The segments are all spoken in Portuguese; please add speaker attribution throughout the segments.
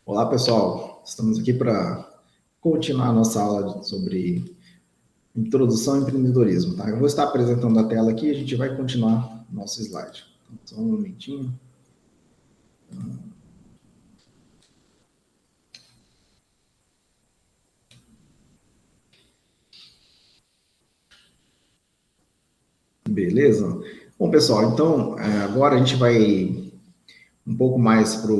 Speaker 1: Olá, pessoal. Estamos aqui para continuar a nossa aula sobre introdução ao empreendedorismo. Tá? Eu vou estar apresentando a tela aqui e a gente vai continuar nosso slide. Então, só um momentinho. Beleza? Bom, pessoal, então agora a gente vai um pouco mais para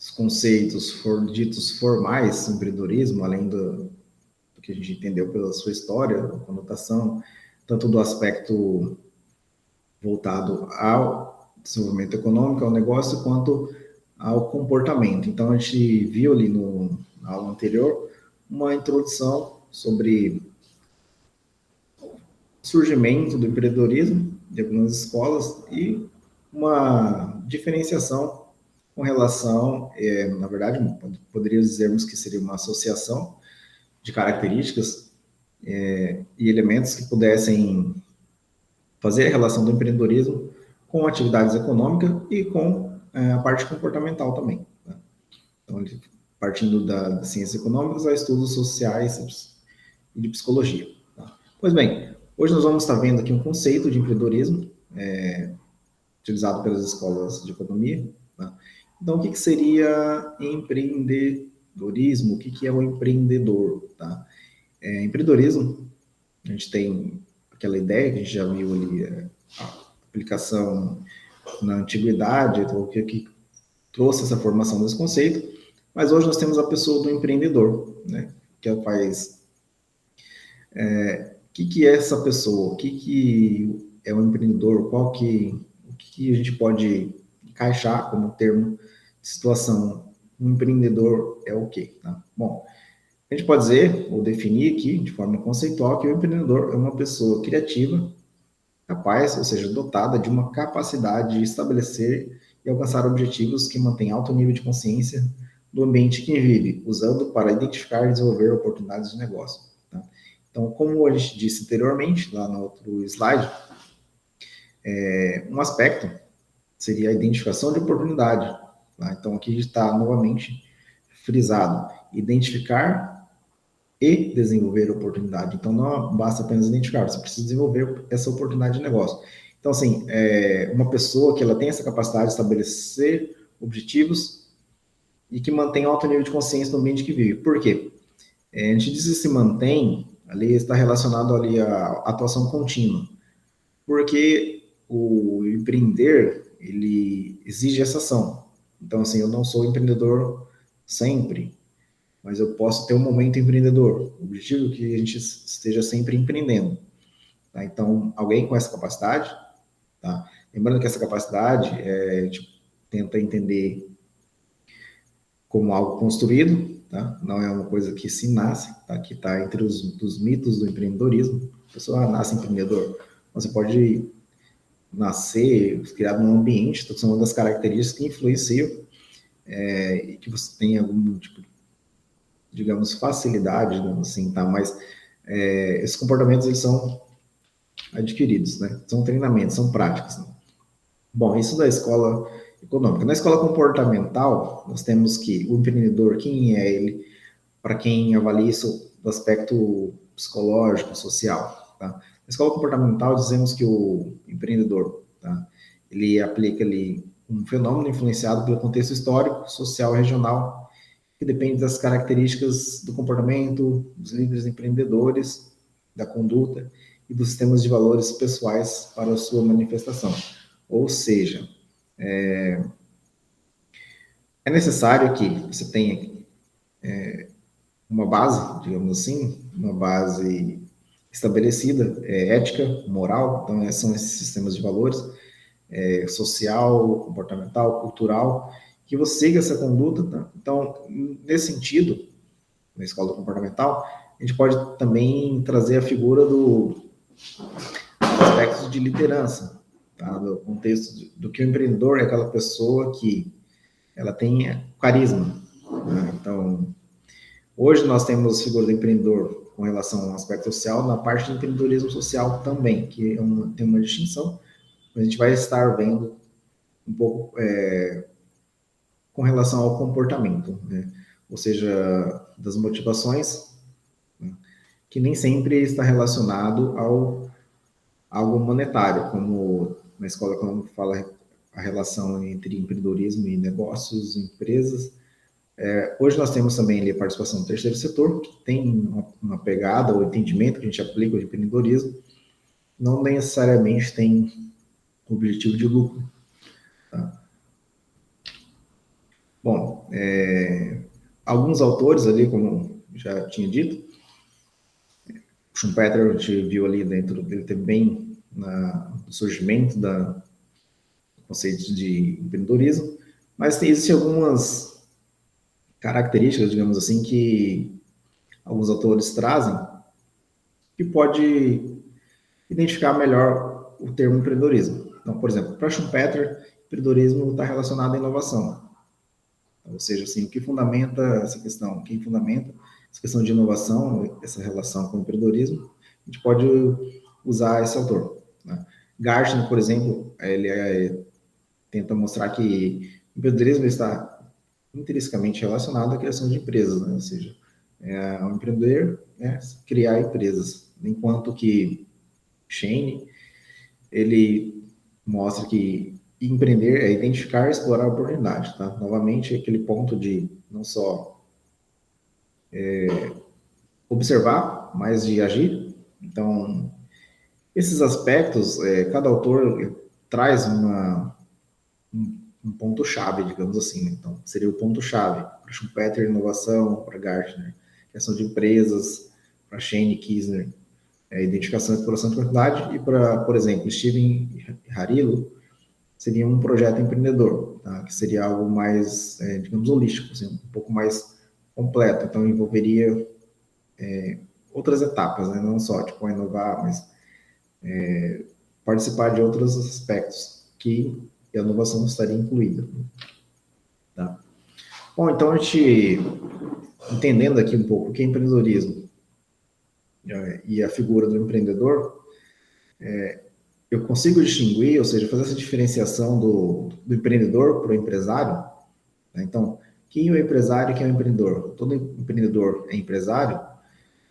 Speaker 1: os conceitos ditos formais do empreendedorismo, além do que a gente entendeu pela sua história, a conotação, tanto do aspecto voltado ao desenvolvimento econômico, ao negócio, quanto ao comportamento. Então, a gente viu ali na aula anterior uma introdução sobre o surgimento do empreendedorismo de algumas escolas e uma diferenciação com relação, na verdade, poderíamos dizermos que seria uma associação de características e elementos que pudessem fazer a relação do empreendedorismo com atividades econômicas e com a parte comportamental também. Né? Então, partindo das ciências econômicas a estudos sociais e de psicologia. Tá? Pois bem, hoje nós vamos estar vendo aqui um conceito de empreendedorismo utilizado pelas escolas de economia. Tá? Então, o que seria empreendedorismo? O que é o empreendedor? Tá? Empreendedorismo, a gente tem aquela ideia que a gente já viu ali, a aplicação na antiguidade, então, o que trouxe essa formação desse conceito, mas hoje nós temos a pessoa do empreendedor, né? Que faz. O que é essa pessoa? O que é um empreendedor? O que a gente pode encaixar como termo de situação? Um empreendedor é o quê? Tá? Bom, a gente pode dizer, ou definir aqui, de forma conceitual, que o empreendedor é uma pessoa criativa, capaz, ou seja, dotada de uma capacidade de estabelecer e alcançar objetivos que mantêm alto nível de consciência do ambiente que vive, usando para identificar e desenvolver oportunidades de negócio. Tá? Então, como a gente disse anteriormente, lá no outro slide, um aspecto seria a identificação de oportunidade. Tá? Então, aqui está novamente frisado, identificar e desenvolver oportunidade. Então, não basta apenas identificar, você precisa desenvolver essa oportunidade de negócio. Então, assim, uma pessoa que ela tem essa capacidade de estabelecer objetivos e que mantém alto nível de consciência no ambiente que vive. Por quê? A gente diz que se mantém, ali está relacionado ali à atuação contínua, porque o empreender, ele exige essa ação. Então, assim, eu não sou empreendedor sempre, mas eu posso ter um momento empreendedor. O objetivo é que a gente esteja sempre empreendendo. Tá? Então, alguém com essa capacidade, tá? Lembrando que essa capacidade a gente tenta entender como algo construído, tá? Não é uma coisa que se nasce, tá? Que está entre os mitos do empreendedorismo. A pessoa nasce empreendedor. Você pode nascer, criado num ambiente, então, são uma das características que influenciam e que você tem algum tipo de, digamos, facilidade, digamos assim, tá? Mas esses comportamentos, eles são adquiridos, né? São treinamentos, são práticas. Né? Bom, isso da escola econômica. Na escola comportamental, nós temos que o empreendedor, quem é ele, para quem avalia isso do aspecto psicológico, social. Tá? Na escola comportamental, dizemos que o empreendedor, tá? Ele aplica ali um fenômeno influenciado pelo contexto histórico, social, regional, que depende das características do comportamento dos líderes empreendedores, da conduta e dos sistemas de valores pessoais para a sua manifestação. Ou seja, é necessário que você tenha uma base, digamos assim, uma base estabelecida, ética, moral, então são esses sistemas de valores, social, comportamental, cultural, que você siga essa conduta. Tá? Então, nesse sentido, na escola comportamental, a gente pode também trazer a figura do aspectos de liderança, tá? Do contexto do que o empreendedor é aquela pessoa que ela tem carisma. Né? Então, hoje nós temos a figura do empreendedor com relação ao aspecto social, na parte de empreendedorismo social também, que tem uma distinção, mas a gente vai estar vendo um pouco com relação ao comportamento, né? Ou seja, das motivações, né? Que nem sempre está relacionado ao algo monetário, como na escola econômica fala a relação entre empreendedorismo e negócios, empresas. Hoje nós temos também ali a participação do terceiro setor, que tem uma pegada, ou entendimento que a gente aplica de empreendedorismo, não necessariamente tem objetivo de lucro. Tá? Bom, alguns autores ali, como já tinha dito, Schumpeter a gente viu ali dentro dele também no surgimento do conceito de empreendedorismo, mas existem algumas características, digamos assim, que alguns autores trazem que pode identificar melhor o termo empreendedorismo. Então, por exemplo, para Schumpeter, empreendedorismo está relacionado à inovação. Ou seja, assim, o que fundamenta essa questão? Quem fundamenta essa questão de inovação, essa relação com o empreendedorismo, a gente pode usar esse autor. Né? Gartner, por exemplo, ele tenta mostrar que o empreendedorismo está intrinsecamente relacionado à criação de empresas, né? Ou seja, o empreender é criar empresas, enquanto que Shane ele mostra que empreender é identificar e explorar a oportunidade, tá? Novamente, aquele ponto de não só observar, mas de agir. Então, esses aspectos, cada autor traz um ponto-chave, digamos assim. Né? Então, seria o ponto-chave para Schumpeter, inovação, para Gartner, criação de empresas, para Shane Kisner, identificação e exploração de oportunidade, e para, por exemplo, Steven Harilo, seria um projeto empreendedor, tá? Que seria algo mais, digamos, holístico, assim, um pouco mais completo. Então, envolveria outras etapas, né? Não só tipo inovar, mas participar de outros aspectos que a inovação estaria incluída. Tá? Bom, então a gente entendendo aqui um pouco o que é empreendedorismo e a figura do empreendedor, eu consigo distinguir, ou seja, fazer essa diferenciação do empreendedor para o empresário. Né? Então, quem é o empresário e quem é o empreendedor? Todo empreendedor é empresário?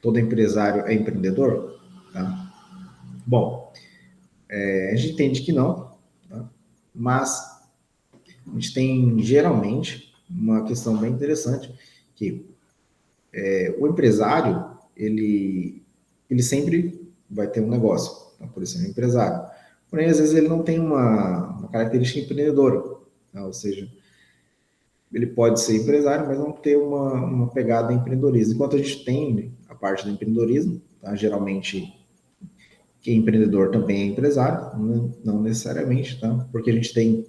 Speaker 1: Todo empresário é empreendedor? Tá? Bom, a gente entende que não, tá? Mas a gente tem geralmente uma questão bem interessante que o empresário ele sempre vai ter um negócio, então, por isso é um empresário. Porém, às vezes ele não tem uma característica empreendedora, tá? Ou seja, ele pode ser empresário, mas não ter uma pegada empreendedorismo. Enquanto a gente tem a parte do empreendedorismo, tá? Geralmente quem é empreendedor também é empresário, não necessariamente, tá? Porque a gente tem,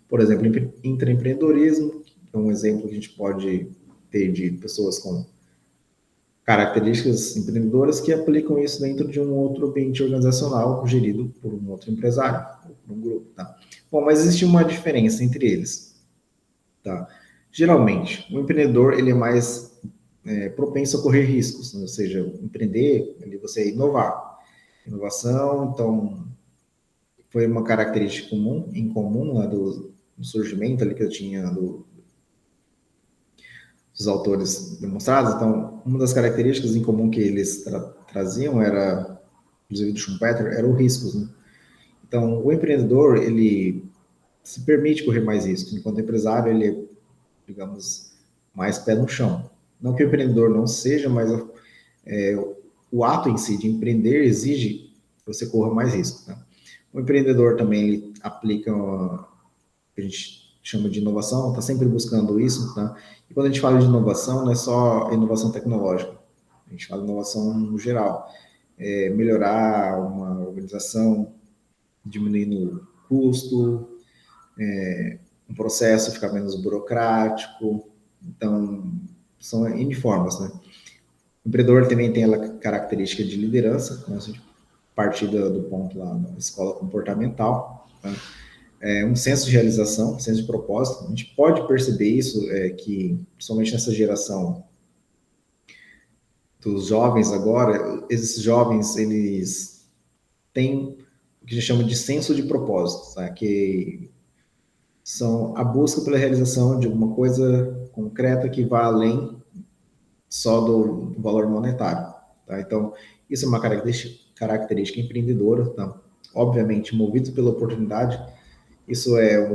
Speaker 1: por exemplo, intraempreendedorismo, que é um exemplo que a gente pode ter de pessoas com características empreendedoras que aplicam isso dentro de um outro ambiente organizacional gerido por um outro empresário, ou por um grupo, tá? Bom, mas existe uma diferença entre eles, tá? Geralmente, o empreendedor ele é mais propenso a correr riscos, né? Ou seja, empreender, ali você inovar. Inovação, então, foi uma característica incomum lá do surgimento ali que eu tinha dos autores demonstrados. Então, uma das características em comum que eles traziam era, inclusive do Schumpeter, era o riscos. Né? Então, o empreendedor, ele se permite correr mais riscos, enquanto o empresário, ele é, digamos, mais pé no chão. Não que o empreendedor não seja, mas o ato em si de empreender exige que você corra mais risco. Né? O empreendedor também ele aplica que a gente chama de inovação, está sempre buscando isso, tá? E quando a gente fala de inovação, não é só inovação tecnológica, a gente fala de inovação no geral, melhorar uma organização, diminuindo o custo, um processo ficar menos burocrático, então são N formas, né? O empreendedor também tem a característica de liderança, né? A gente partir do ponto lá da escola comportamental, tá? Um senso de realização, um senso de propósito. A gente pode perceber isso, que, principalmente nessa geração dos jovens agora, esses jovens, eles têm o que a gente chama de senso de propósito, tá? Que são a busca pela realização de alguma coisa concreta que vá além só do valor monetário. Tá? Então, isso é uma característica empreendedora. Tá? Obviamente, movido pela oportunidade, isso é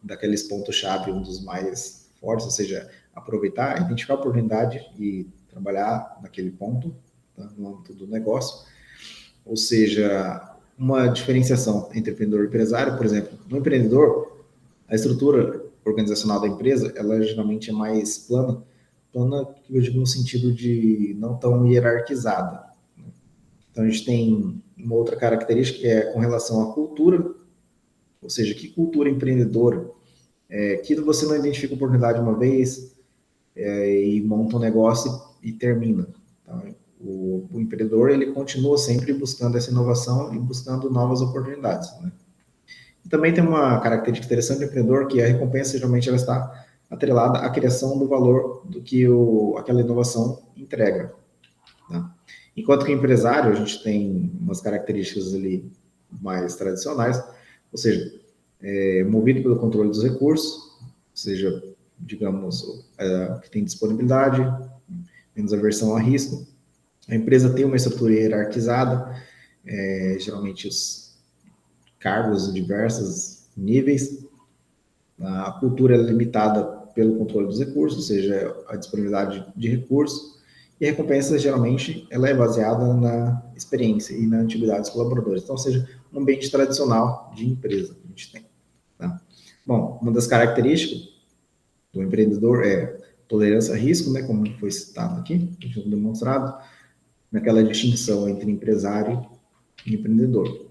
Speaker 1: daqueles pontos-chave, um dos mais fortes, ou seja, aproveitar, identificar a oportunidade e trabalhar naquele ponto, tá? No âmbito do negócio. Ou seja, uma diferenciação entre empreendedor e empresário, por exemplo, no empreendedor, a estrutura organizacional da empresa, ela geralmente é mais plana, plana que eu digo no sentido de não tão hierarquizada. Então a gente tem uma outra característica que é com relação à cultura, ou seja, que cultura empreendedora, que você não identifica oportunidade uma vez e monta um negócio e termina. Tá? O empreendedor ele continua sempre buscando essa inovação e buscando novas oportunidades. Né? E também tem uma característica interessante do empreendedor que a recompensa geralmente ela está atrelada à criação do valor do que aquela inovação entrega. Tá? Enquanto que o empresário, a gente tem umas características ali mais tradicionais, ou seja, movido pelo controle dos recursos, ou seja, digamos, que tem disponibilidade, menos aversão a risco. A empresa tem uma estrutura hierarquizada, geralmente os cargos de diversos níveis. A cultura é limitada pelo controle dos recursos, ou seja, a disponibilidade de recursos. E a recompensa, geralmente, ela é baseada na experiência e na antiguidade dos colaboradores. Então, ou seja, um ambiente tradicional de empresa que a gente tem. Tá? Bom, uma das características do empreendedor é tolerância a risco, né, como foi citado aqui, demonstrado, naquela distinção entre empresário e empreendedor.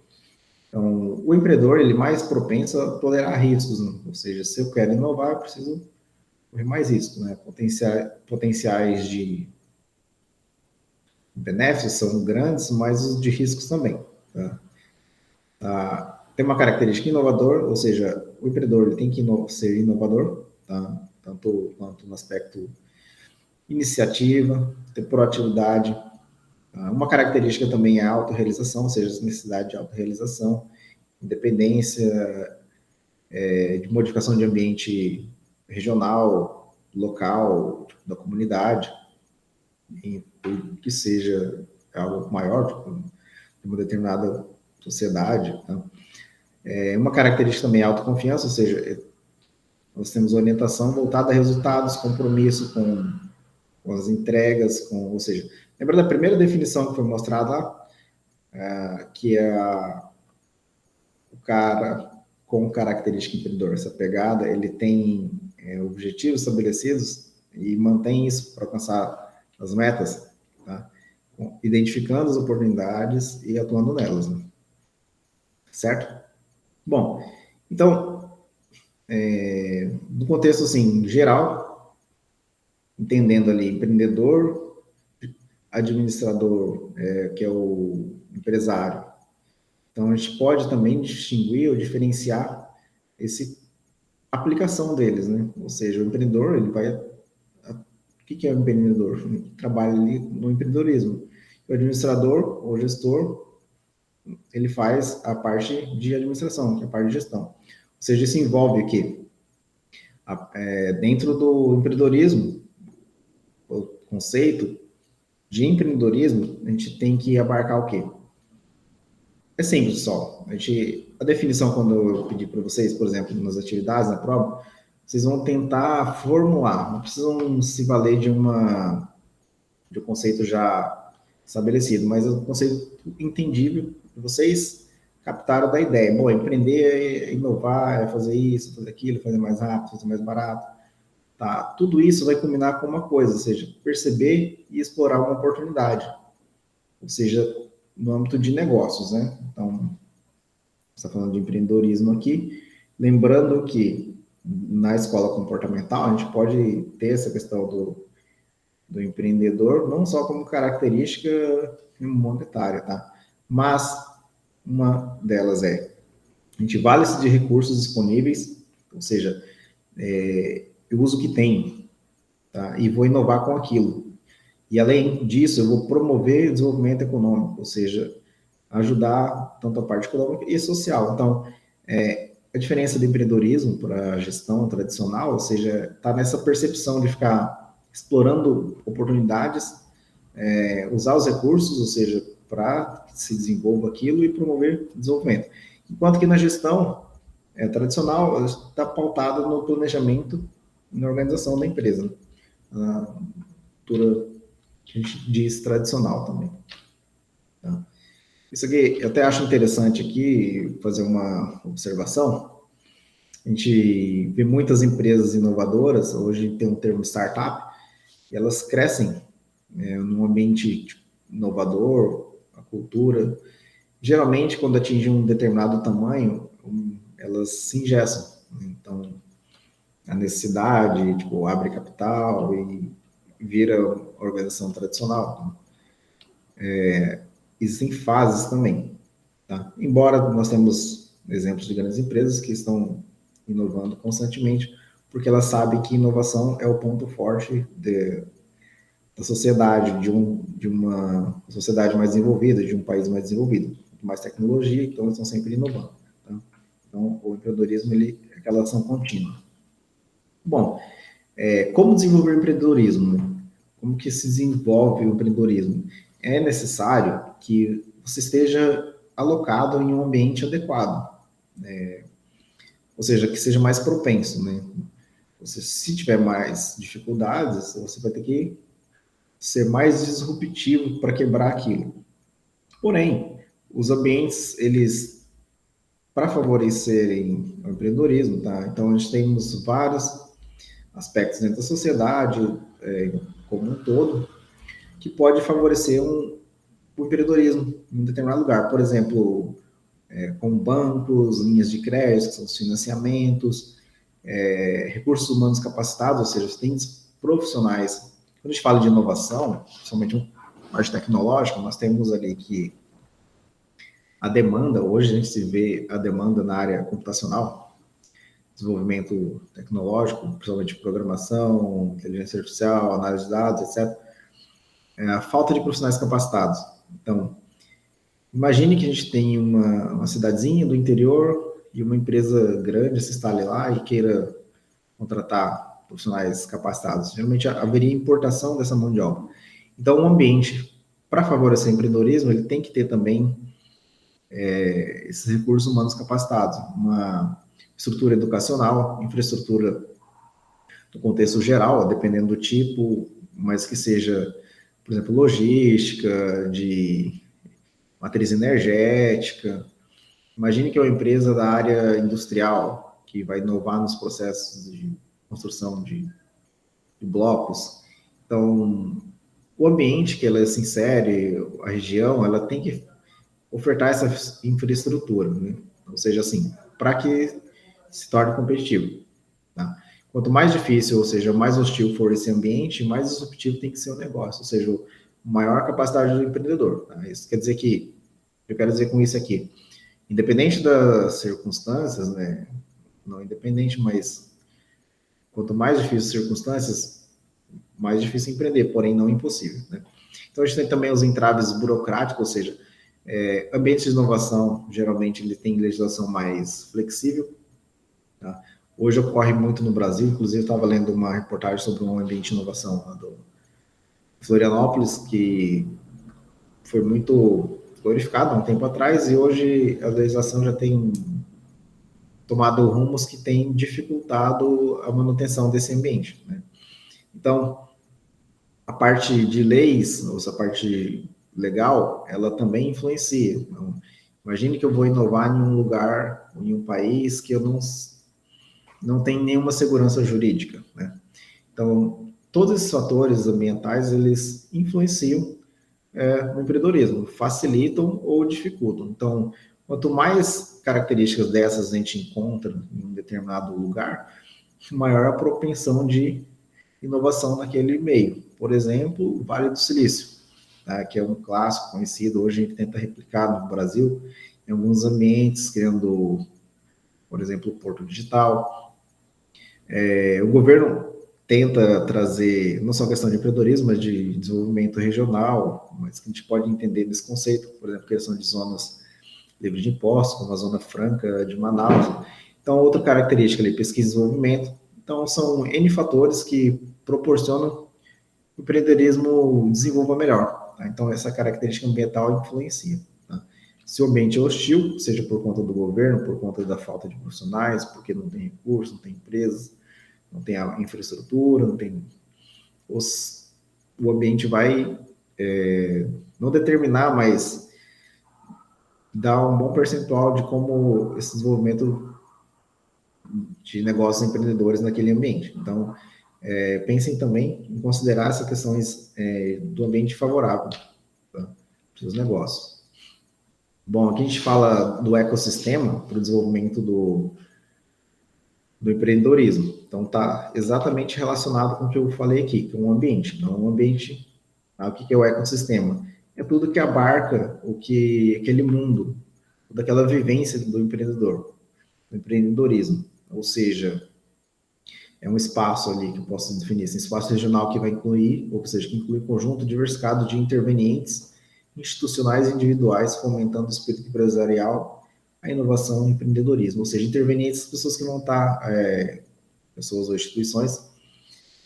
Speaker 1: Então, o empreendedor ele é mais propenso a tolerar riscos, né? Ou seja, se eu quero inovar, eu preciso correr mais risco, né? Potenciais de benefícios são grandes, mas os de riscos também. Tá? Tem uma característica inovador, ou seja, o empreendedor ele tem que ser inovador, tá? Tanto quanto no aspecto iniciativa, ter proatividade. Uma característica também é a autorrealização, ou seja, a necessidade de autorrealização, independência, de modificação de ambiente regional, local, da comunidade, em tudo que seja algo maior, tipo, de uma determinada sociedade. Tá? Uma característica também é a autoconfiança, ou seja, nós temos orientação voltada a resultados, compromisso com as entregas, ou seja, lembra da primeira definição que foi mostrada lá, que é o cara com característica empreendedora, essa pegada, ele tem objetivos estabelecidos e mantém isso para alcançar as metas, tá? Identificando as oportunidades e atuando nelas, né? Certo? Bom, então, no contexto assim, geral, entendendo ali empreendedor, administrador, que é o empresário. Então, a gente pode também distinguir ou diferenciar esse aplicação deles, né? Ou seja, o empreendedor, ele vai... O que é o empreendedor? Ele trabalha ali no empreendedorismo. O administrador ou gestor, ele faz a parte de administração, que é a parte de gestão. Ou seja, isso envolve aqui, dentro do empreendedorismo, o conceito de empreendedorismo, a gente tem que abarcar o quê? É simples só. A definição, quando eu pedi para vocês, por exemplo, nas atividades, na prova, vocês vão tentar formular, não precisam se valer de um conceito já estabelecido, mas é um conceito entendível que vocês captaram da ideia. Bom, empreender é inovar, é fazer isso, fazer aquilo, fazer mais rápido, fazer mais barato. Tá? Tudo isso vai combinar com uma coisa, ou seja, perceber e explorar uma oportunidade, ou seja, no âmbito de negócios, né? Então, está falando de empreendedorismo aqui, lembrando que na escola comportamental a gente pode ter essa questão do empreendedor não só como característica monetária, tá? Mas uma delas é a gente vale-se de recursos disponíveis, ou seja, eu uso o que tem, tá? E vou inovar com aquilo. E além disso, eu vou promover o desenvolvimento econômico, ou seja, ajudar tanto a parte econômica e social. Então, a diferença do empreendedorismo para a gestão tradicional, ou seja, está nessa percepção de ficar explorando oportunidades, usar os recursos, ou seja, para que se desenvolva aquilo e promover desenvolvimento. Enquanto que na gestão tradicional está pautada no planejamento e na organização da empresa, né? Na cultura que a gente diz tradicional também. Tá? Isso aqui eu até acho interessante aqui fazer uma observação. A gente vê muitas empresas inovadoras, hoje tem um termo startup, e elas crescem num ambiente inovador, a cultura. Geralmente, quando atingem um determinado tamanho, elas se engessam. Então, a necessidade, tipo, abre capital e vira organização tradicional. Existem fases também. Tá? Embora nós temos exemplos de grandes empresas que estão inovando constantemente, porque elas sabem que inovação é o ponto forte da sociedade, de uma sociedade mais desenvolvida, de um país mais desenvolvido. Mais tecnologia, então eles estão sempre inovando. Tá? Então, o empreendedorismo ele, é aquela ação contínua. Bom, como desenvolver o empreendedorismo? Como que se desenvolve o empreendedorismo? É necessário que você esteja alocado em um ambiente adequado, ou seja, que seja mais propenso, né? Você, se tiver mais dificuldades, você vai ter que ser mais disruptivo para quebrar aquilo. Porém, os ambientes, eles, para favorecerem o empreendedorismo, tá? Então, a gente temos vários aspectos dentro da sociedade, como um todo, que pode favorecer o empreendedorismo em um determinado lugar. Por exemplo, com bancos, linhas de crédito, que são os financiamentos, recursos humanos capacitados, ou seja, tem profissionais. Quando a gente fala de inovação, principalmente parte tecnológica, nós temos ali que a demanda, hoje a gente se vê a demanda na área computacional, desenvolvimento tecnológico, principalmente programação, inteligência artificial, análise de dados, etc. A falta de profissionais capacitados. Então, imagine que a gente tem uma cidadezinha do interior e uma empresa grande se instale lá e queira contratar profissionais capacitados. Geralmente haveria importação dessa mão de obra. Então, o ambiente, para favorecer o empreendedorismo, ele tem que ter também esses recursos humanos capacitados, uma estrutura educacional, infraestrutura no contexto geral, dependendo do tipo, mas que seja, por exemplo, logística, de matriz energética. Imagine que é uma empresa da área industrial que vai inovar nos processos de construção de blocos. Então, o ambiente que ela se insere, a região, ela tem que ofertar essa infraestrutura, né? Ou seja, assim, para que se torne competitivo. Tá? Quanto mais difícil, ou seja, mais hostil for esse ambiente, mais disruptivo tem que ser o negócio, ou seja, maior capacidade do empreendedor. Tá? Isso quer dizer que, eu quero dizer com isso aqui, independente das circunstâncias, né? Não independente, mas quanto mais difíceis as circunstâncias, mais difícil empreender, porém não impossível. Né? Então a gente tem também os entraves burocráticos, ou seja, ambientes de inovação, geralmente ele tem legislação mais flexível. Tá? Hoje ocorre muito no Brasil, inclusive estava lendo uma reportagem sobre um ambiente de inovação lá do Florianópolis, que foi muito glorificado há um tempo atrás, e hoje a legislação já tem tomado rumos que têm dificultado a manutenção desse ambiente. Né? Então, a parte de leis, ou essa parte legal, ela também influencia. Então, imagine que eu vou inovar em um lugar, em um país que eu não tenho nenhuma segurança jurídica. Né? Então, todos esses fatores ambientais, eles influenciam no empreendedorismo, facilitam ou dificultam. Então, quanto mais características dessas a gente encontra em um determinado lugar, maior a propensão de inovação naquele meio. Por exemplo, o Vale do Silício, tá? Que é um clássico conhecido, hoje a gente tenta replicar no Brasil, em alguns ambientes, criando, por exemplo, o Porto Digital. O governo tenta trazer não só questão de empreendedorismo, mas de desenvolvimento regional, mas que a gente pode entender nesse conceito, por exemplo, criação de zonas livres de impostos, como a Zona Franca de Manaus. Então, outra característica ali, pesquisa e desenvolvimento. Então, são N fatores que proporcionam que o empreendedorismo desenvolva melhor. Tá? Então, essa característica ambiental influencia. Tá? Se o ambiente é hostil, seja por conta do governo, por conta da falta de profissionais, porque não tem recursos, não tem empresas, não tem a infraestrutura, não tem o ambiente vai não determinar, mas dar um bom percentual de como esse desenvolvimento de negócios empreendedores naquele ambiente. Então, pensem também em considerar essas questões do ambiente favorável, tá, para os negócios. Bom, aqui a gente fala do ecossistema para o desenvolvimento do empreendedorismo. Então, está exatamente relacionado com o que eu falei aqui, que é um ambiente. Então, um ambiente, o que é o ecossistema? É tudo que abarca aquele mundo, daquela vivência do empreendedor, do empreendedorismo. Ou seja, é um espaço ali que eu posso definir, esse espaço regional que vai incluir, ou seja, que inclui um conjunto diversificado de intervenientes institucionais e individuais, fomentando o espírito empresarial, a inovação e o empreendedorismo. Ou seja, intervenientes, pessoas que vão estar, pessoas ou instituições,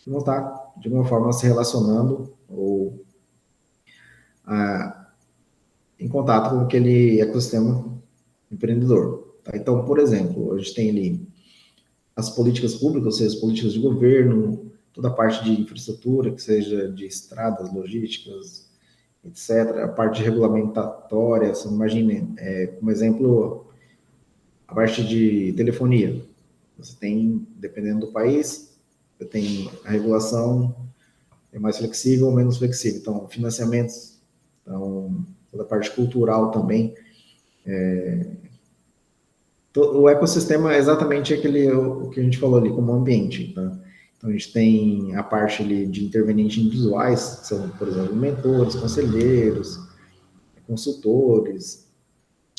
Speaker 1: que vão estar, de alguma forma, se relacionando ou em contato com aquele ecossistema empreendedor. Tá? Então, por exemplo, a gente tem ali as políticas públicas, ou seja, as políticas de governo, toda a parte de infraestrutura, que seja de estradas, logísticas, etc. A parte regulamentatória, você imagine, como exemplo, a parte de telefonia. Você tem, dependendo do país, você tem a regulação é mais flexível ou menos flexível. Então, financiamentos, então, toda a parte cultural também. O ecossistema é exatamente o que a gente falou ali, como ambiente. Tá? Então, a gente tem a parte ali de intervenientes individuais, que são, por exemplo, mentores, conselheiros, consultores.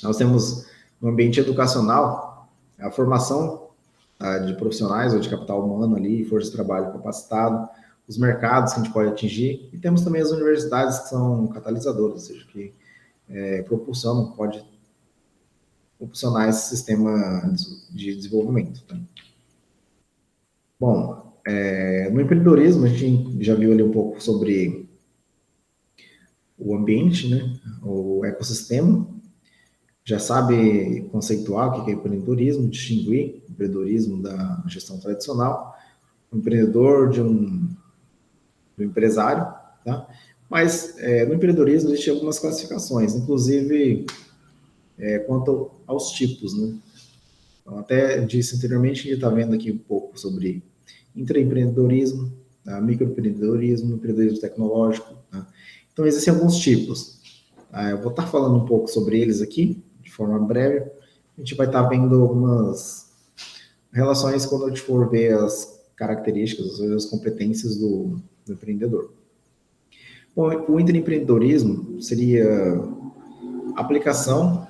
Speaker 1: Nós temos no ambiente educacional a formação de profissionais ou de capital humano ali, força de trabalho capacitado, os mercados que a gente pode atingir, e temos também as universidades que são catalisadoras, ou seja, que propulsionam, pode propulsionar esse sistema de desenvolvimento. Tá? Bom, no empreendedorismo, a gente já viu ali um pouco sobre o ambiente, né, o ecossistema, já sabe conceituar o que é empreendedorismo, distinguir o empreendedorismo da gestão tradicional, o empreendedor do empresário, tá? Mas no empreendedorismo existem algumas classificações, inclusive quanto aos tipos, né? Então, até disse anteriormente que a gente está vendo aqui um pouco sobre intraempreendedorismo, tá? Microempreendedorismo, empreendedorismo tecnológico. Tá? Então, existem alguns tipos. Tá? Eu vou estar falando um pouco sobre eles aqui, de forma breve. A gente vai estar vendo algumas relações quando a gente for ver as características, as competências do empreendedor. Bom, o intraempreendedorismo seria a aplicação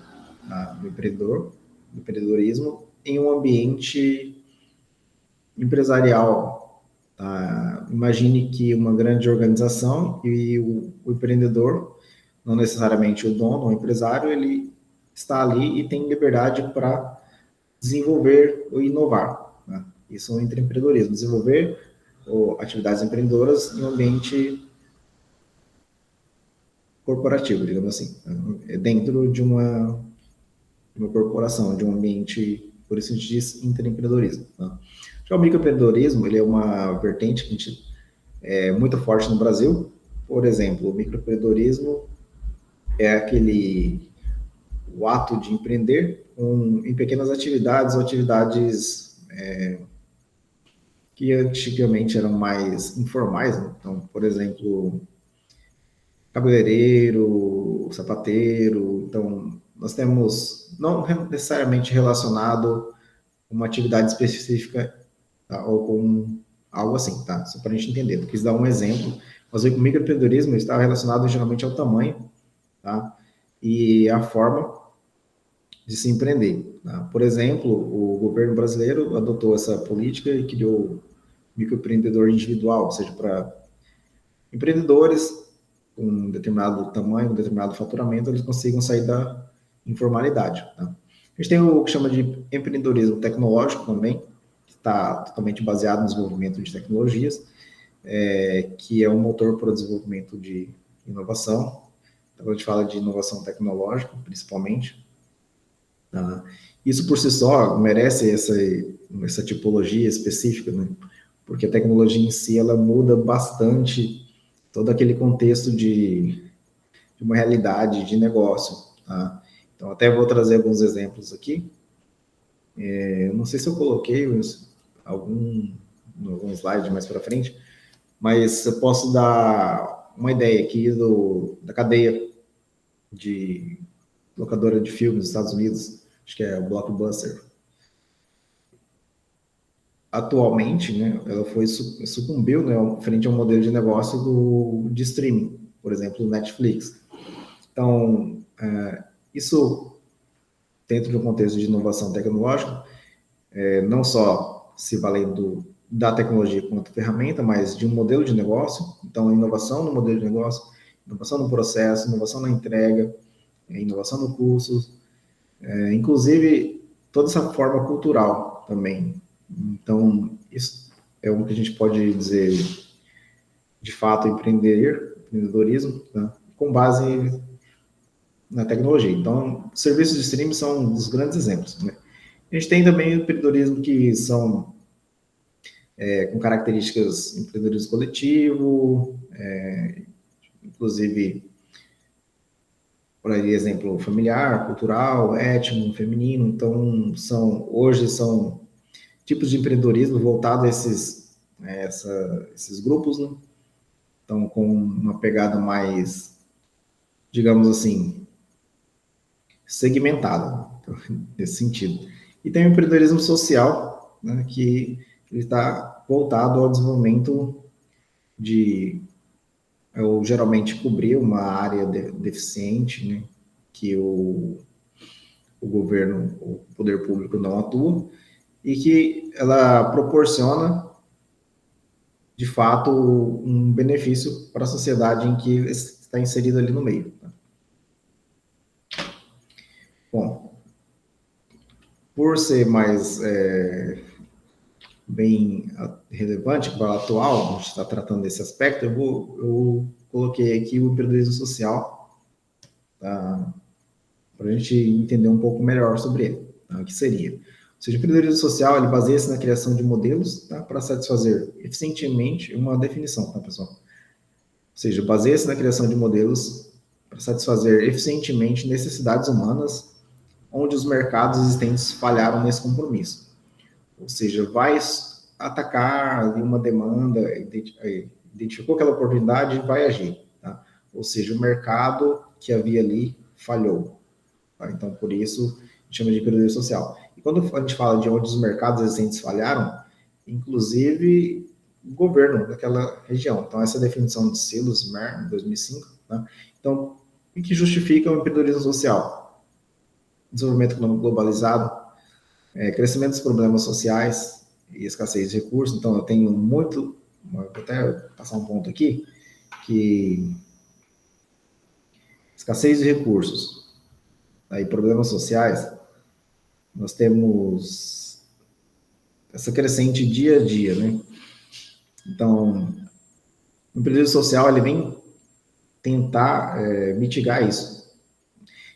Speaker 1: do empreendedorismo em um ambiente empresarial. Tá? Imagine que uma grande organização e o empreendedor, não necessariamente o dono, o empresário, ele está ali e tem liberdade para desenvolver ou inovar. Né? Isso é o intraempreendedorismo, desenvolver atividades empreendedoras em um ambiente corporativo, digamos assim, dentro de uma corporação, de um ambiente, por isso a gente diz intraempreendedorismo. Tá? Já o microempreendedorismo, ele é uma vertente que a gente muito forte no Brasil. Por exemplo, o microempreendedorismo é o ato de empreender em pequenas atividades ou atividades que antigamente eram mais informais. Né? Então, por exemplo, cabeleireiro, sapateiro. Então, nós temos, não necessariamente relacionado com uma atividade específica, tá? Ou com algo assim, tá? Só para a gente entender. Eu quis dar um exemplo. Mas o microempreendedorismo está relacionado geralmente ao tamanho, tá? E a forma de se empreender. Tá? Por exemplo, o governo brasileiro adotou essa política e criou o microempreendedor individual, ou seja, para empreendedores com um determinado tamanho, um determinado faturamento, eles consigam sair da informalidade. Tá? A gente tem o que chama de empreendedorismo tecnológico também, que está totalmente baseado no desenvolvimento de tecnologias, que é um motor para o desenvolvimento de inovação. Então, a gente fala de inovação tecnológica, principalmente. Tá? Isso por si só merece essa tipologia específica, né? Porque a tecnologia em si ela muda bastante todo aquele contexto de uma realidade de negócio. Tá? Então, até vou trazer alguns exemplos aqui. Eu não sei se eu coloquei algum slide mais para frente, mas eu posso dar uma ideia aqui da cadeia de locadora de filmes dos Estados Unidos, acho que é o Blockbuster. Atualmente, né, ela sucumbiu, né, frente ao modelo de negócio de streaming, por exemplo, o Netflix. Então, isso dentro do contexto de inovação tecnológica, não só se valendo da tecnologia quanto ferramenta, mas de um modelo de negócio. Então, inovação no modelo de negócio, inovação no processo, inovação na entrega, inovação no curso, inclusive toda essa forma cultural também. Então, isso é o que a gente pode dizer, de fato, empreendedorismo, né, com base na tecnologia. Então, serviços de streaming são um dos grandes exemplos. Né? A gente tem também o empreendedorismo que são com características empreendedorismo coletivo, inclusive, por aí, exemplo, familiar, cultural, étnico, feminino. Então, hoje são tipos de empreendedorismo voltado a esses grupos, né? Então, com uma pegada mais, digamos assim, segmentada, nesse sentido. E tem o empreendedorismo social, né, que ele está voltado ao desenvolvimento de, ou geralmente cobrir uma área deficiente, né, que o governo, o poder público não atua, e que ela proporciona, de fato, um benefício para a sociedade em que está inserido ali no meio. Bom, por ser mais bem relevante para o atual, a gente está tratando desse aspecto, eu coloquei aqui o empreendedorismo social, tá? Para a gente entender um pouco melhor sobre ele, tá? O que seria. Ou seja, o empreendedorismo social, ele baseia-se na criação de modelos, tá? Para satisfazer eficientemente uma definição, tá, pessoal? Ou seja, baseia-se na criação de modelos para satisfazer eficientemente necessidades humanas, onde os mercados existentes falharam nesse compromisso. Ou seja, vai atacar ali uma demanda, identificou aquela oportunidade e vai agir. Tá? Ou seja, o mercado que havia ali falhou. Tá? Então, por isso, a gente chama de empreendedorismo social. E quando a gente fala de onde os mercados existentes falharam, inclusive o governo daquela região. Então, essa definição de Silos, Mer, em 2005. Tá? Então, o que justifica o empreendedorismo social? Desenvolvimento econômico globalizado, crescimento dos problemas sociais e escassez de recursos. Então, eu tenho muito, vou até passar um ponto aqui, que escassez de recursos, aí problemas sociais, nós temos essa crescente dia a dia, né? Então, o empreendedorismo social, ele vem tentar mitigar isso.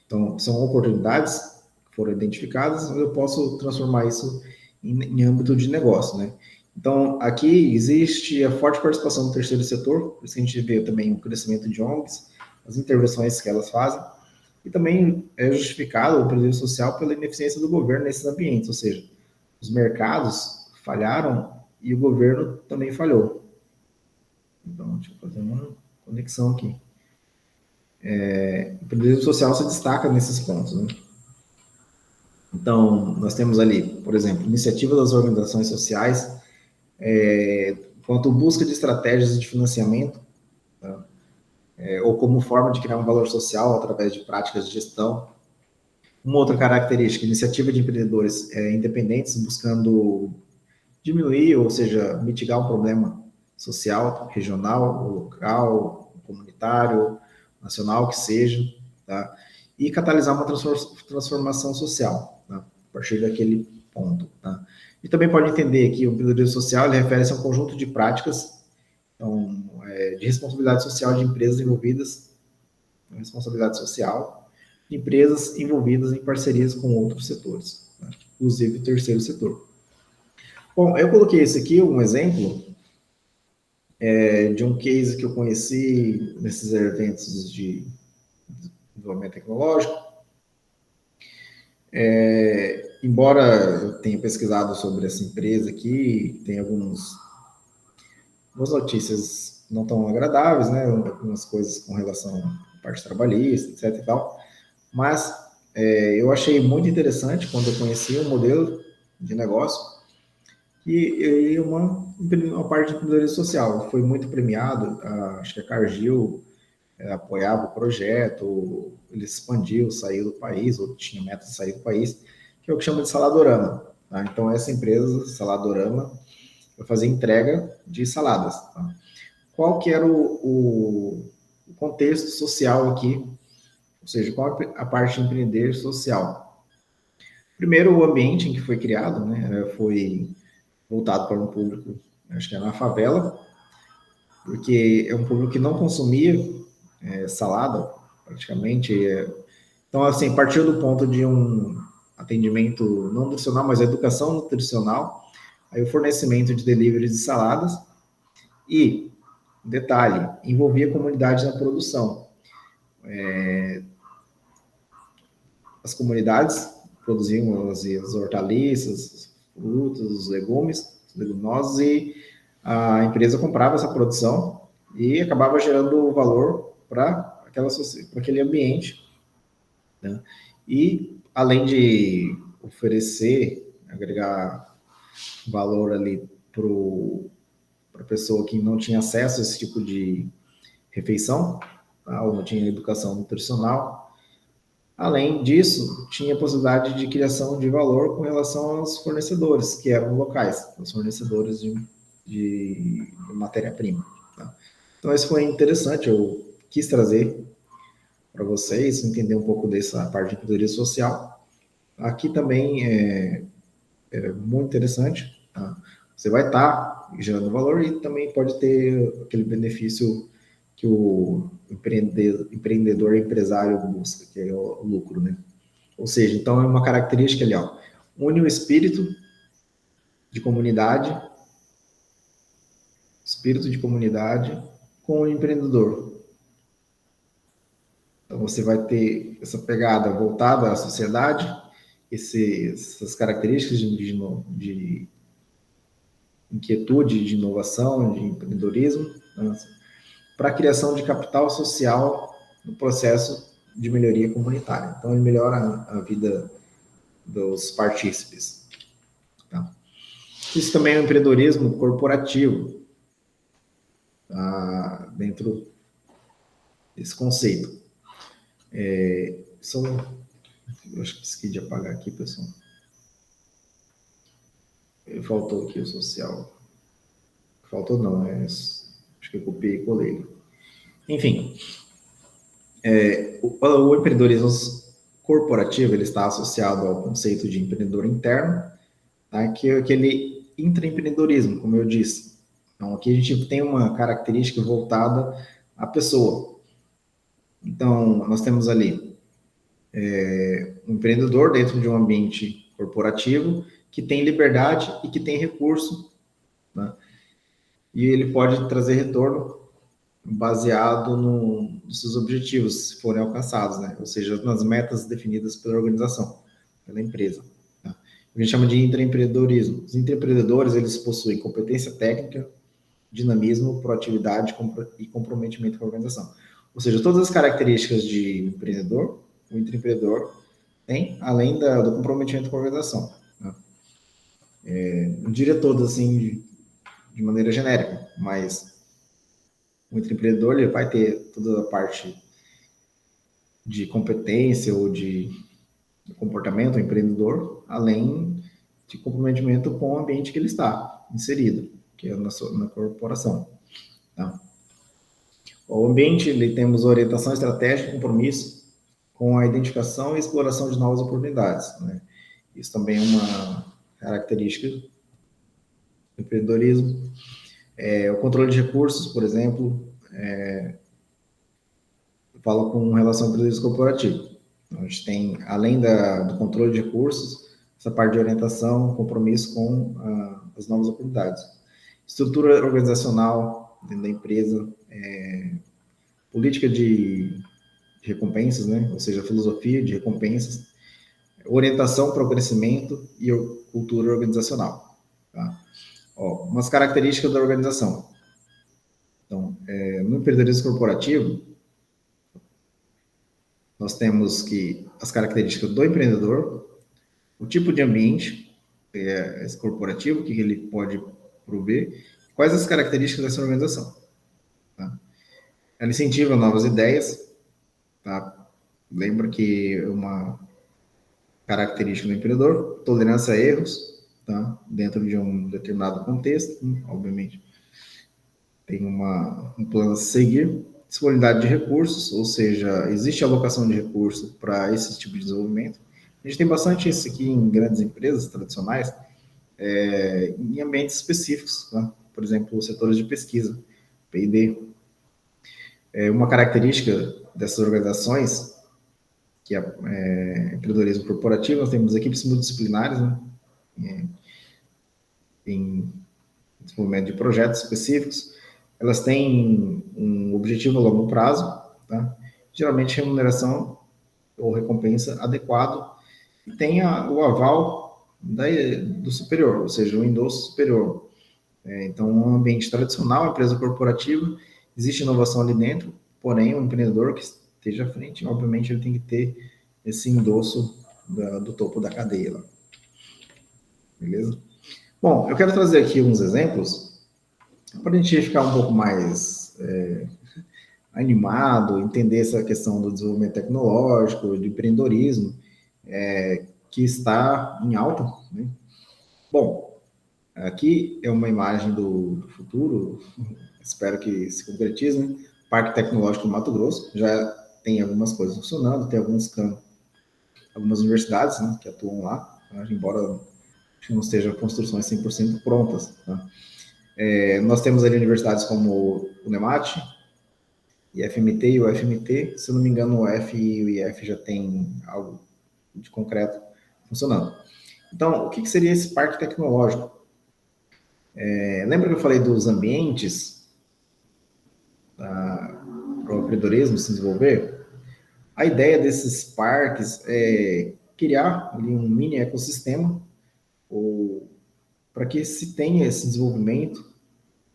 Speaker 1: Então, são oportunidades que foram identificadas, eu posso transformar isso em âmbito de negócio, né? Então, aqui existe a forte participação do terceiro setor, por isso a gente vê também o crescimento de ONGs, as intervenções que elas fazem, e também é justificado o empreendedorismo social pela ineficiência do governo nesses ambientes, ou seja, os mercados falharam e o governo também falhou. Então, deixa eu fazer uma conexão aqui. O empreendedorismo social se destaca nesses pontos, né? Então, nós temos ali, por exemplo, iniciativa das organizações sociais, quanto busca de estratégias de financiamento, tá? Ou como forma de criar um valor social através de práticas de gestão. Uma outra característica, iniciativa de empreendedores independentes buscando diminuir, ou seja, mitigar um problema social, regional, local, comunitário, nacional, que seja, tá? E catalisar uma transformação social. Tá? a partir daquele ponto. Tá? E também pode entender que o empreendedorismo social ele refere-se a um conjunto de práticas então, de responsabilidade social de empresas envolvidas, responsabilidade social de empresas envolvidas em parcerias com outros setores, né? Inclusive o terceiro setor. Bom, eu coloquei esse aqui, um exemplo, de um case que eu conheci nesses eventos de desenvolvimento tecnológico. Embora eu tenha pesquisado sobre essa empresa aqui, tem algumas notícias não tão agradáveis, né? Algumas coisas com relação à parte trabalhista, etc. e tal. Mas eu achei muito interessante quando eu conheci o modelo de negócio e uma parte de empreendedorismo social. Foi muito premiado, acho que a Cargill apoiava o projeto, ele expandiu, saiu do país, ou tinha meta de sair do país, que é o que chama de Saladorama. Tá? Então, essa empresa, Saladorama, vai fazer entrega de saladas. Tá? Qual que era o contexto social aqui? Ou seja, qual a parte de empreender social? Primeiro, o ambiente em que foi criado, né, foi voltado para um público, acho que é na favela, porque é um público que não consumia salada, praticamente. Então, assim, partiu do ponto de um atendimento não nutricional, mas educação nutricional, aí o fornecimento de delivery de saladas e, detalhe, envolvia a comunidade na produção. As comunidades produziam as hortaliças, frutas, os legumes, leguminosos, e a empresa comprava essa produção e acabava gerando valor para aquele ambiente, né? E, além de oferecer, agregar valor ali para a pessoa que não tinha acesso a esse tipo de refeição, tá? Ou não tinha educação nutricional, além disso, tinha a possibilidade de criação de valor com relação aos fornecedores, que eram locais, os fornecedores de matéria-prima. Tá? Então, isso foi interessante, eu quis trazer para vocês, entender um pouco dessa parte de empreendedorismo social. Aqui também é muito interessante. Tá? Você vai estar gerando valor e também pode ter aquele benefício que o empreendedor empresário busca, que é o lucro, né? Ou seja, então é uma característica ali, ó, une o espírito de comunidade com o empreendedor. Então você vai ter essa pegada voltada à sociedade, essas características de inquietude, de inovação, de empreendedorismo, né, para a criação de capital social no processo de melhoria comunitária. Então ele melhora a vida dos partícipes. Tá? Isso também é um empreendedorismo corporativo, tá? Dentro desse conceito. Eu acho que esqueci de apagar aqui, pessoal. Faltou aqui o social. Faltou não, acho que eu copiei e colei. Enfim, o empreendedorismo corporativo ele está associado ao conceito de empreendedor interno, tá? Que é aquele intraempreendedorismo, como eu disse. Então, aqui a gente tem uma característica voltada à pessoa. Então, nós temos ali um empreendedor dentro de um ambiente corporativo que tem liberdade e que tem recurso, né? E ele pode trazer retorno baseado nos seus objetivos, se forem alcançados, né? Ou seja, nas metas definidas pela organização, pela empresa. Tá? A gente chama de intraempreendedorismo. Os intraempreendedores, eles possuem competência técnica, dinamismo, proatividade e comprometimento com a organização. Ou seja, todas as características de empreendedor, o intraempreendedor tem, além do comprometimento com a organização. Né? Não diria todas assim de maneira genérica, mas o intraempreendedor ele vai ter toda a parte de competência ou de comportamento empreendedor, além de comprometimento com o ambiente que ele está inserido, que é na corporação. Tá? O ambiente, ele temos orientação estratégica e compromisso com a identificação e exploração de novas oportunidades, né? Isso também é uma característica do empreendedorismo. O controle de recursos, por exemplo, eu falo com relação ao empreendedorismo corporativo. Então, a gente tem, além do controle de recursos, essa parte de orientação, compromisso com as novas oportunidades. Estrutura organizacional dentro da empresa, política de recompensas, né? Ou seja, filosofia de recompensas, orientação para o crescimento e cultura organizacional. Tá? Umas características da organização. Então, no empreendedorismo corporativo, nós temos que as características do empreendedor, o tipo de ambiente esse corporativo, que ele pode prover, quais as características dessa organização. Tá? Ela incentiva novas ideias, tá? Lembra que uma característica do empreendedor, tolerância a erros, tá? Dentro de um determinado contexto, obviamente, tem um plano a seguir, disponibilidade de recursos, ou seja, existe alocação de recursos para esse tipo de desenvolvimento. A gente tem bastante isso aqui em grandes empresas tradicionais, em ambientes específicos, tá? Por exemplo, setores de pesquisa, P&D. Uma característica dessas organizações, que é empreendedorismo corporativo, nós temos equipes multidisciplinares, né? Em desenvolvimento de projetos específicos, elas têm um objetivo a longo prazo, tá? Geralmente remuneração ou recompensa adequado, e tem o aval do superior, ou seja, o endosso superior. Então, um ambiente tradicional, empresa corporativa, existe inovação ali dentro, porém, o empreendedor que esteja à frente, obviamente, ele tem que ter esse endosso do topo da cadeia lá. Beleza? Bom, eu quero trazer aqui uns exemplos para a gente ficar um pouco mais animado, entender essa questão do desenvolvimento tecnológico, do empreendedorismo, que está em alta. Né? Bom, aqui é uma imagem do futuro, espero que se concretize, né? Parque Tecnológico do Mato Grosso, já tem algumas coisas funcionando, tem algumas universidades, né, que atuam lá, embora não estejam construções 100% prontas. Tá? Nós temos ali universidades como o NEMAT, IFMT e o FMT, se não me engano, o F e o IF já tem algo de concreto funcionando. Então, o que seria esse parque tecnológico? Lembra que eu falei dos ambientes para o empreendedorismo se desenvolver? A ideia desses parques é criar ali um mini ecossistema para que se tenha esse desenvolvimento,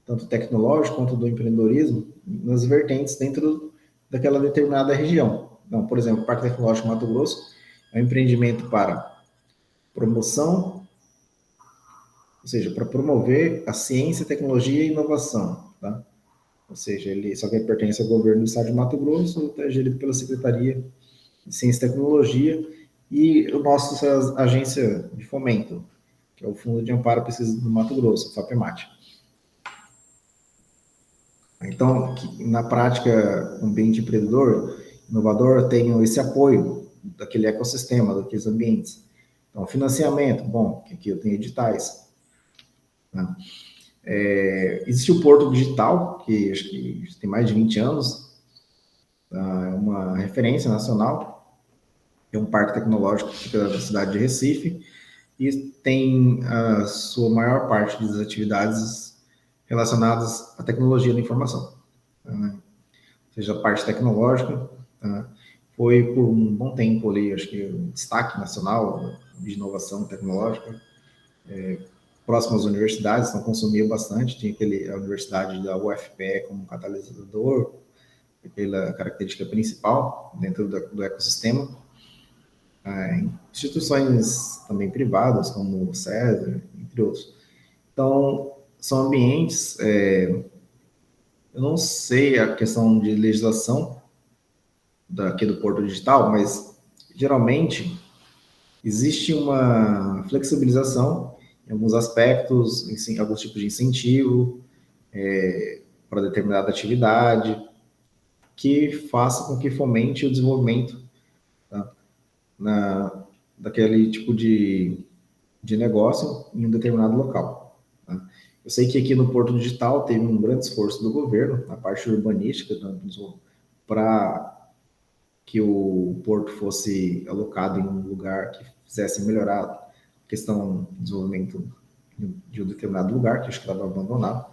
Speaker 1: tanto tecnológico quanto do empreendedorismo, nas vertentes dentro daquela determinada região. Então, por exemplo, o Parque Tecnológico Mato Grosso é um empreendimento para promoção, ou seja, para promover a ciência, tecnologia e inovação, tá? Ou seja, ele só que ele pertence ao governo do estado de Mato Grosso, é gerido pela Secretaria de Ciência e Tecnologia e a nossa agência de fomento, que é o Fundo de Amparo à Pesquisa do Mato Grosso, FAPEMAT. Então, na prática, o ambiente empreendedor, inovador, tem esse apoio daquele ecossistema, daqueles ambientes. Então, financiamento, bom, aqui eu tenho editais. Né? Existe o Porto Digital, que acho que tem mais de 20 anos, é uma referência nacional, é um parque tecnológico que fica na cidade de Recife, e tem a sua maior parte das atividades relacionadas à tecnologia da informação. Né? Ou seja, a parte tecnológica, foi por um bom tempo ali, acho que um destaque nacional de inovação tecnológica, próximo às universidades, então consumia bastante, tinha a universidade da UFPE como catalisador, pela característica principal dentro do ecossistema. Instituições também privadas, como o César, entre outros. Então, são ambientes, eu não sei a questão de legislação daqui do Porto Digital, mas geralmente existe uma flexibilização em alguns aspectos, em alguns tipos de incentivo para determinada atividade, que faça com que fomente o desenvolvimento, tá? daquele tipo de negócio em um determinado local. Tá? Eu sei que aqui no Porto Digital teve um grande esforço do governo, na parte urbanística, para que o porto fosse alocado em um lugar que fizesse melhorar a questão do desenvolvimento de um determinado lugar, que acho que estava abandonado.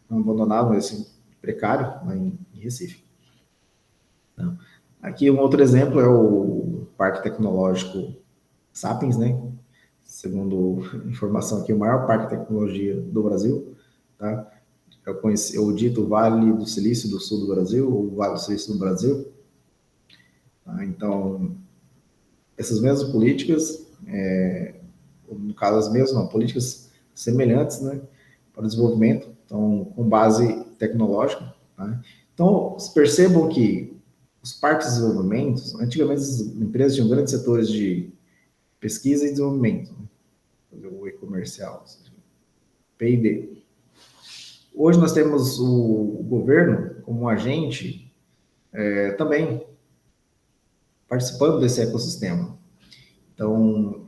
Speaker 1: Não abandonado, mas assim, precário, lá em Recife. Então, aqui um outro exemplo é o Parque Tecnológico Sapiens, né? Segundo informação aqui, o maior parque de tecnologia do Brasil, tá? Eu dito Vale do Silício do Sul do Brasil, ou Vale do Silício do Brasil. Tá? Então, essas mesmas políticas, no caso as mesmas, não, políticas semelhantes, né, para o desenvolvimento, então, com base tecnológica. Tá? Então, percebam que os parques de desenvolvimento, antigamente as empresas tinham grandes setores de pesquisa e desenvolvimento, né, o e-comercial, P&D. Hoje nós temos o governo como um agente também participando desse ecossistema. Então,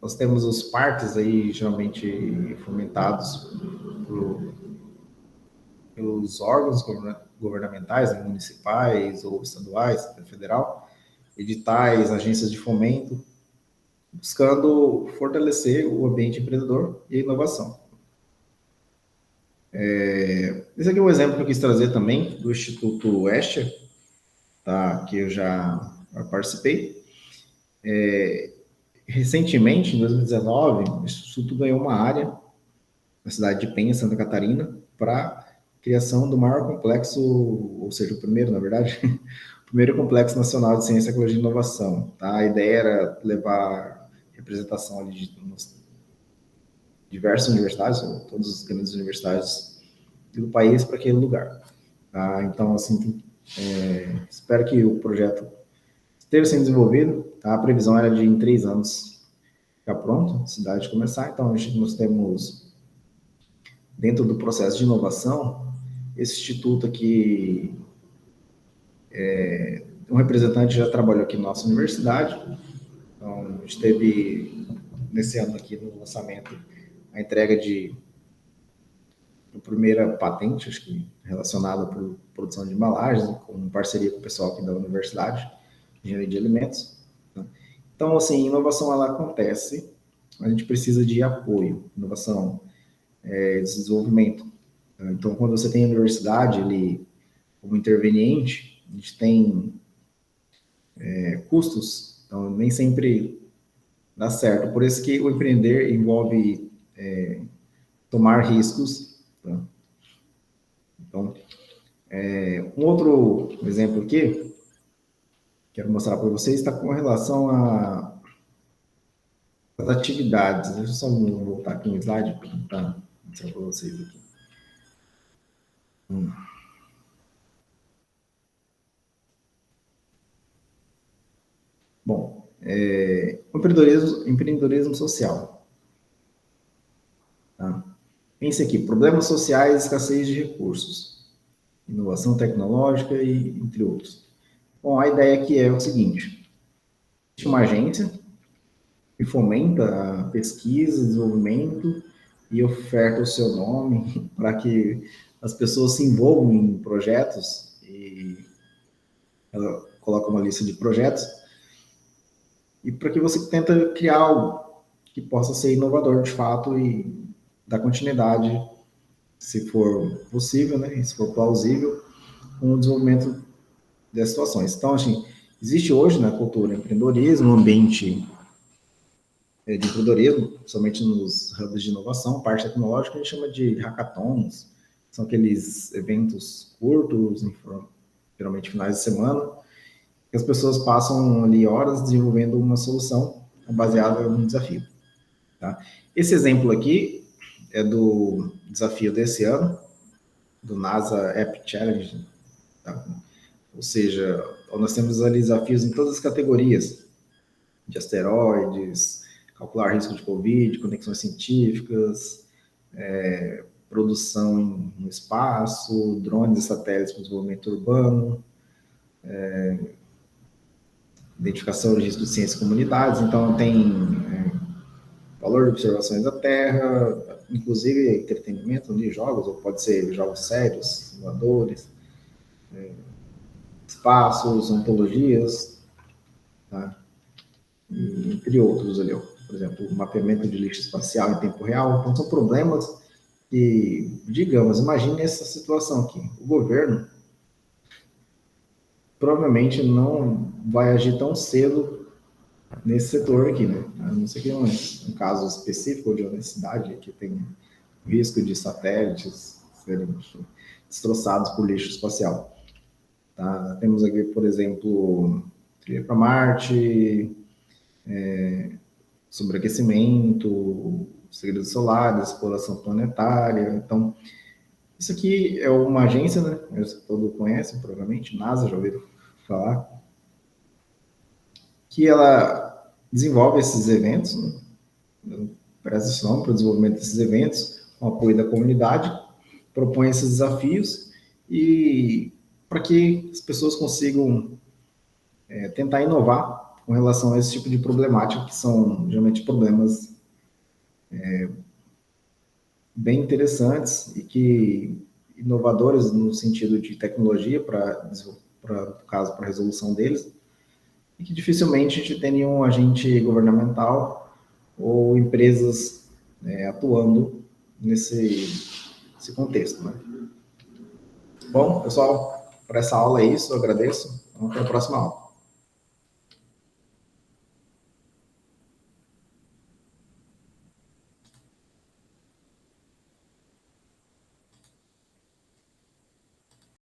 Speaker 1: nós temos os parques aí, geralmente fomentados por, pelos órgãos governamentais, né, municipais ou estaduais, federal, editais, agências de fomento, buscando fortalecer o ambiente empreendedor e a inovação. Esse aqui é um exemplo que eu quis trazer também do Instituto Estia, tá, que eu já participei. Recentemente, em 2019, o Instituto ganhou uma área na cidade de Penha, Santa Catarina, para criação do maior complexo, ou seja, o primeiro, na verdade, o primeiro complexo nacional de ciência, tecnologia e inovação. Tá? A ideia era levar representação ali de diversas universidades, todas as grandes universidades do país para aquele lugar. Tá? Então, assim, espero que o projeto esteja sendo desenvolvido. Tá? A previsão era de em 3 anos ficar pronto, a cidade começar. Então, nós temos, dentro do processo de inovação, esse instituto aqui, um representante já trabalhou aqui na nossa universidade. Então, a gente teve, nesse ano aqui, no lançamento, a entrega de a primeira patente, acho que relacionada por produção de embalagens, com parceria com o pessoal aqui da universidade, engenharia de alimentos. Né? Então, assim, inovação ela acontece, a gente precisa de apoio, inovação, desenvolvimento. Então, quando você tem a universidade, ele, como interveniente, a gente tem custos, então nem sempre dá certo. Por isso que o empreender envolve tomar riscos. Tá? Então, um outro exemplo aqui, quero mostrar para vocês, está com relação às atividades. Deixa eu só voltar aqui no slide para mostrar para vocês aqui. Bom, empreendedorismo social. Tá? Pense aqui, problemas sociais, escassez de recursos, inovação tecnológica e entre outros. Bom, a ideia aqui é o seguinte, existe uma agência que fomenta a pesquisa, desenvolvimento e oferta o seu nome para que as pessoas se envolvam em projetos e ela coloca uma lista de projetos e para que você tenta criar algo que possa ser inovador de fato e dar continuidade, se for possível, né, se for plausível, com o desenvolvimento dessas situações. Então, assim, existe hoje na cultura empreendedorismo, um ambiente de empreendedorismo, somente nos hubs de inovação, parte tecnológica, a gente chama de hackathons, são aqueles eventos curtos, geralmente finais de semana, que as pessoas passam ali horas desenvolvendo uma solução baseada num desafio. Tá? Esse exemplo aqui é do desafio desse ano, do NASA App Challenge, tá? Ou seja, nós temos ali desafios em todas as categorias, de asteroides, calcular risco de Covid, conexões científicas, produção no espaço, drones e satélites para desenvolvimento urbano, identificação de risco de ciências e comunidades, então tem valor de observações da Terra, inclusive entretenimento de jogos, ou pode ser jogos sérios, simuladores, espaços, ontologias, tá? E, entre outros ali, ó. Por exemplo, mapeamento de lixo espacial em tempo real. Então, são problemas que, digamos, imagine essa situação aqui. O governo provavelmente não vai agir tão cedo nesse setor aqui, né? A não ser que um caso específico de uma cidade que tem risco de satélites serem destroçados por lixo espacial. Tá? Temos aqui, por exemplo, trilha para Marte, sobreaquecimento, segredos solares, exploração planetária. Então, isso aqui é uma agência, né? Todo conhece, provavelmente, NASA, já ouviram falar, que ela desenvolve esses eventos, né? Presta atenção para o desenvolvimento desses eventos, com o apoio da comunidade, propõe esses desafios e para que as pessoas consigam tentar inovar com relação a esse tipo de problemática, que são geralmente problemas bem interessantes e que inovadores no sentido de tecnologia no caso, para a resolução deles, e que dificilmente a gente tem nenhum agente governamental ou empresas atuando nesse contexto, né? Bom, pessoal, para essa aula é isso, eu agradeço. Vamos para a próxima aula.